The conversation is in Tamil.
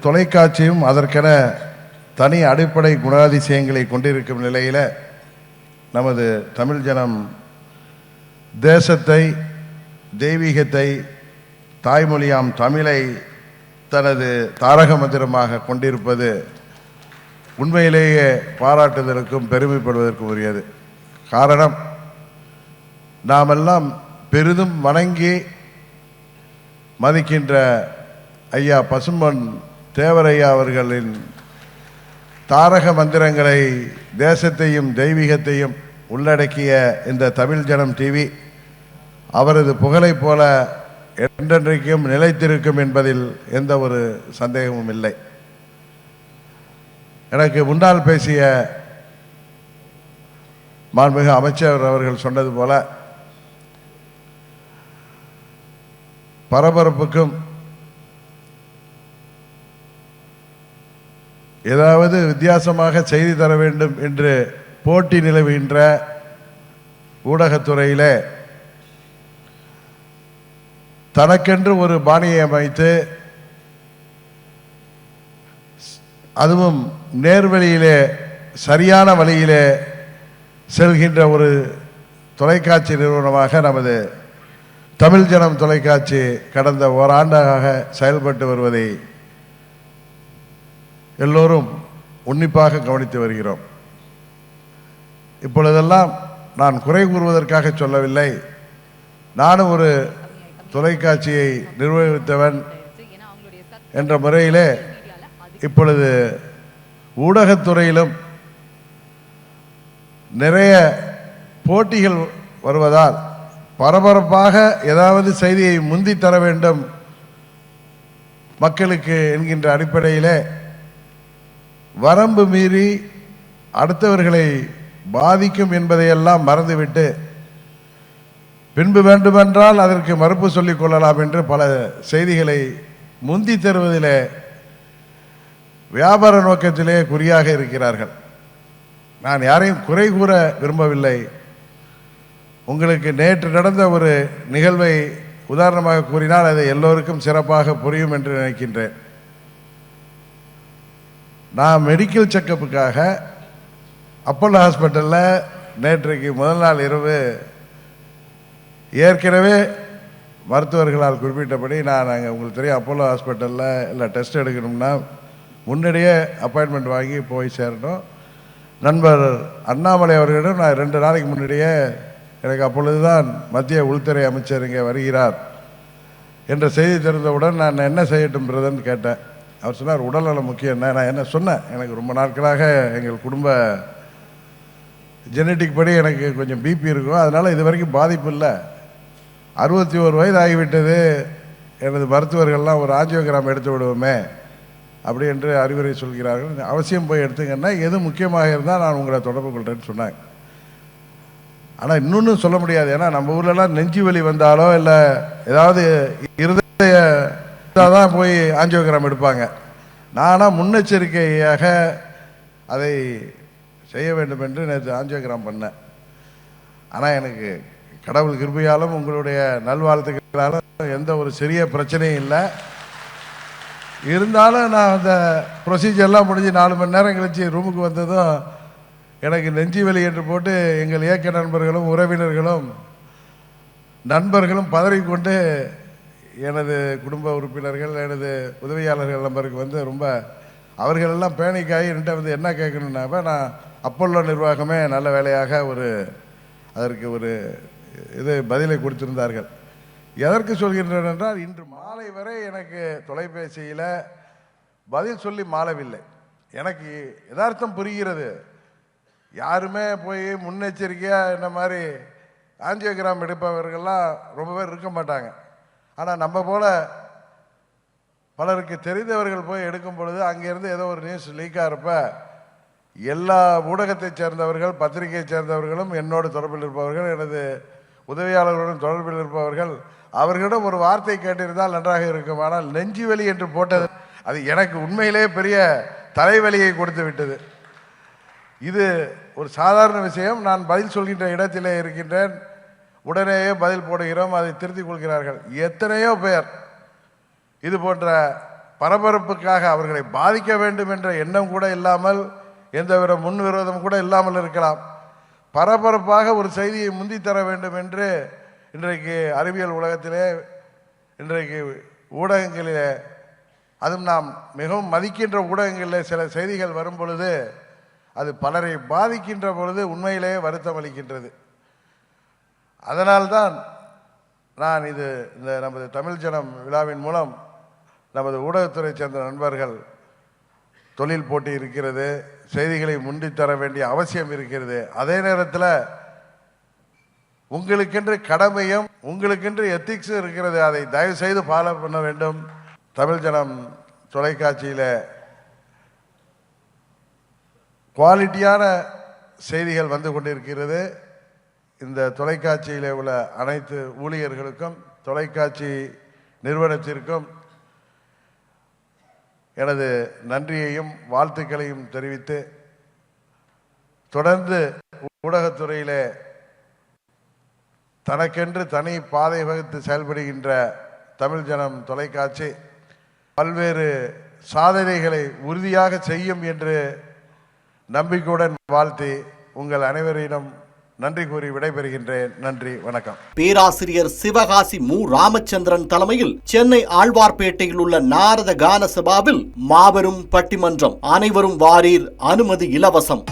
தொலைக்காட்சியும் அதற்கென தனி அடிப்படை குணாதிசயங்களை கொண்டிருக்கும் நிலையில் நமது தமிழ் ஜனம் தேசத்தை, தெய்வீகத்தை, தாய்மொழியாம் தமிழை தனது தாரக மந்திரமாக கொண்டிருப்பது உண்மையிலேயே பாராட்டுதலுக்கும் பெருமைப்படுவதற்கும் உரியது. காரணம், நாமெல்லாம் பெரிதும் வணங்கி மதிக்கின்ற ஐயா பசும்பொன் தேவரையா அவர்களின் தாரக மந்திரங்களை, தேசத்தையும் தெய்வீகத்தையும் உள்ளடக்கிய இந்த தமிழ் ஜனம் டிவி அவரது புகழை போல என்றென்றைக்கும் நிலைத்திருக்கும் என்பதில் எந்த ஒரு சந்தேகமும் இல்லை. எனக்கு முன்னால் பேசிய மாண்புமிகு அமைச்சர் அவர்கள் சொன்னது போல, பரபரப்புக்கும் ஏதாவது வித்தியாசமாக செய்தி தர வேண்டும் என்று போட்டி நிலவுகின்ற ஊடகத்துறையிலே தனக்கென்று ஒரு பாணியை அமைத்து, அதுவும் நேர்வழியிலே சரியான வழியிலே செல்கின்ற ஒரு தொலைக்காட்சி நிறுவனமாக நமது தமிழ் ஜனம் தொலைக்காட்சி கடந்த ஓராண்டாக செயல்பட்டு வருவதை எல்லோரும் உன்னிப்பாக கவனித்து வருகிறோம். இப்பொழுதெல்லாம் நான் குறை கூறுவதற்காக சொல்லவில்லை. நானும் ஒரு தொலைக்காட்சியை நிர்வகித்தவன் என்ற முறையிலே இப்பொழுது ஊடகத்துறையிலும் நிறைய போட்டிகள் வருவதால் பரபரப்பாக ஏதாவது செய்தியை முந்தி தர வேண்டும் மக்களுக்கு என்கின்ற அடிப்படையிலே வரம்பு மீறி அடுத்தவர்களை பாதிக்கும் என்பதையெல்லாம் மறந்துவிட்டு, பின்பு வேண்டுமென்றால் அதற்கு மறுப்பு சொல்லிக் கொள்ளலாம் என்று பல செய்திகளை முந்தி தருவதிலே வியாபார நோக்கத்திலே குறியாக இருக்கிறார்கள். நான் யாரையும் குறை கூற விரும்பவில்லை. உங்களுக்கு நேற்று நடந்த ஒரு நிகழ்வை உதாரணமாக கூறினால் அது எல்லோருக்கும் சிறப்பாக புரியும் என்று நினைக்கின்றேன். நான் மெடிக்கல் செக்கப்புக்காக அப்போலோ ஹாஸ்பிட்டலில் நேற்றைக்கு முதல் நாள் இரவு ஏற்கனவே மருத்துவர்களால் குறிப்பிட்டபடி நாங்கள் உங்களுக்கு தெரியும், அப்போலோ ஹாஸ்பிட்டலில் இல்லை டெஸ்ட் எடுக்கணும்னா முன்னாடியே அப்பாயின்மெண்ட் வாங்கி போய் சேரணும். நண்பர் அண்ணாமலை அவர்களிடம் நான் 2 நாளைக்கு முன்னாடியே, எனக்கு அப்பொழுதுதான் மத்திய உள்துறை அமைச்சர் இங்கே வருகிறார் என்ற செய்தி தெரிந்தவுடன் நான் என்ன செய்யட்டும் பிரதர்ன்னு கேட்டேன். அவர் சொன்னார், உடல்நலம் முக்கியம். நான் என்ன சொன்னேன், எனக்கு ரொம்ப நாட்களாக எங்கள் குடும்ப ஜெனட்டிக் படி எனக்கு கொஞ்சம் பிபி இருக்கும், அதனால் இது வரைக்கும் பாதிப்பு இல்லை. 61 வயது ஆகிவிட்டது, எனது மருத்துவர்கள்லாம் ஒரு ஆஞ்சியோகிராம் எடுத்து விடுவோமே அப்படி என்று அறிவுரை சொல்கிறார்கள். அவசியம் போய் எடுத்துங்கன்னா எது முக்கியமாக இருந்தால் நான் உங்களை தொடர்பு கொள்கிறேன்னு சொன்னாங்க. ஆனால் இன்னொன்று சொல்ல முடியாது. ஏன்னா நம்ம ஊர்லலாம் நெஞ்சு வலி வந்தாலோ இல்லை ஏதாவது இருதய தான் போய் ஆஞ்சியோகிராம் எடுப்பாங்க. நானாக முன்னெச்சரிக்கையாக அதை செய்ய வேண்டும் என்று நேற்று ஆஞ்சியோகிராம் பண்ணேன். ஆனால் எனக்கு கடவுள் கிருபையாலும் உங்களுடைய நல்வாழ்த்துக்களாலும் எந்த ஒரு சிறிய பிரச்சனையும் இல்லை. இருந்தாலும் நான் அந்த ப்ரொசீஜர்லாம் முடிஞ்சு 4 மணி நேரம் கழிச்சு ரூமுக்கு வந்ததும் எனக்கு நெஞ்சு வலி என்று போட்டு எங்கள் இயக்க நண்பர்களும் உறவினர்களும் நண்பர்களும் பதறிக்கொண்டு எனது குடும்ப உறுப்பினர்கள், எனது உதவியாளர்கள் நம்பருக்கு வந்து ரொம்ப அவர்களெல்லாம் பேனிக்காகி என்கிட்ட வந்து என்ன கேட்கணுன்னாப்ப நான் அப்போலோ நிர்வாகமே நல்ல வேலையாக அதற்கு ஒரு பதிலை கொடுத்திருந்தார்கள். எதற்கு சொல்கின்றேன் என்றால், இன்று மாலை வரை எனக்கு தொலைபேசியில் பதில் சொல்லி மாளவில்லை. எனக்கு யதார்த்தம் புரிகிறது. யாருமே போய் முன்னெச்சரிக்கையாக இந்த மாதிரி ஆஞ்சியோகிராம் எடுப்பவர்கள்லாம் ரொம்ப பேர் இருக்க மாட்டாங்க. ஆனால் நம்ம போல பலருக்கு தெரிந்தவர்கள் போய் எடுக்கும் பொழுது அங்கேருந்து ஏதோ ஒரு நியூஸ் லீக்காக இருப்ப எல்லா ஊடகத்தை சேர்ந்தவர்கள், பத்திரிகையை சேர்ந்தவர்களும், என்னோடு தொடர்பில் இருப்பவர்கள், எனது உதவியாளர்களுடன் தொடர்பில் இருப்பவர்கள் அவர்களிடம் ஒரு வார்த்தை கேட்டிருந்தால் நன்றாக இருக்கும். ஆனால் நெஞ்சு வலி என்று போட்டது அது எனக்கு உண்மையிலே பெரிய தலைவலியை கொடுத்து விட்டது. இது ஒரு சாதாரண விஷயம். நான் பதில் சொல்கின்ற இடத்திலே இருக்கின்றேன், உடனேயே பதில் போடுகிறோம், அதை திருத்திக் கொள்கிறார்கள். எத்தனையோ பேர் இது போன்ற பரபரப்புக்காக அவர்களை பாதிக்க வேண்டும் என்ற எண்ணம் கூட இல்லாமல், எந்தவித முன்விரோதம் கூட இல்லாமல் இருக்கலாம். பரபரப்பாக ஒரு செய்தியை முந்தி தர வேண்டும் என்று இன்றைக்கு அறிவியல் உலகத்திலே, இன்றைக்கு ஊடகங்களிலே, அதுவும் நாம் மிகவும் மதிக்கின்ற ஊடகங்களில் சில செய்திகள் வரும் பொழுது அது பலரை பாதிக்கின்ற பொழுது உண்மையிலேயே வருத்தம் அளிக்கின்றது. அதனால்தான் நான் இந்த நமது தமிழ் ஜனம் விழாவின் மூலம் நமது ஊடகத்துறை சேர்ந்த நண்பர்கள், தொழில் போட்டி இருக்கிறது, செய்திகளை முன்னித்தர வேண்டிய அவசியம் இருக்கிறது, அதே நேரத்தில் உங்களுக்கென்று கடமையும் உங்களுக்கென்று எத்திக்ஸும் இருக்கிறது, அதை தயவு செய்து ஃபாலோ பண்ண வேண்டும். தமிழ் ஜனம் தொலைக்காட்சியில் குவாலிட்டியான செய்திகள் வந்து கொண்டிருக்கிறது. இந்த தொலைக்காட்சியில் உள்ள அனைத்து ஊழியர்களுக்கும் தொலைக்காட்சி நிறுவனத்திற்கும் எனது நன்றியையும் வாழ்த்துக்களையும் தெரிவித்து, தொடர்ந்து ஊடகத்துறையிலே தனக்கென்று தனி பாதை வகுத்து செயல்படுகின்ற தமிழ் ஜனம் தொலைக்காட்சி பல்வேறு சாதனைகளை உறுதியாக செய்யும் என்று நம்பிக்கையுடன் வாழ்த்தி உங்கள் அனைவரிடம் நன்றி கூறி விடைபெறுகின்றேன். நன்றி, வணக்கம். பேராசிரியர் சிவகாசி மு. ராமச்சந்திரன் தலைமையில் சென்னை ஆழ்வார்பேட்டையில் உள்ள நாரத கான சபாவில் மாபெரும் பட்டிமன்றம். அனைவரும் வாரீர், அனுமதி இலவசம்.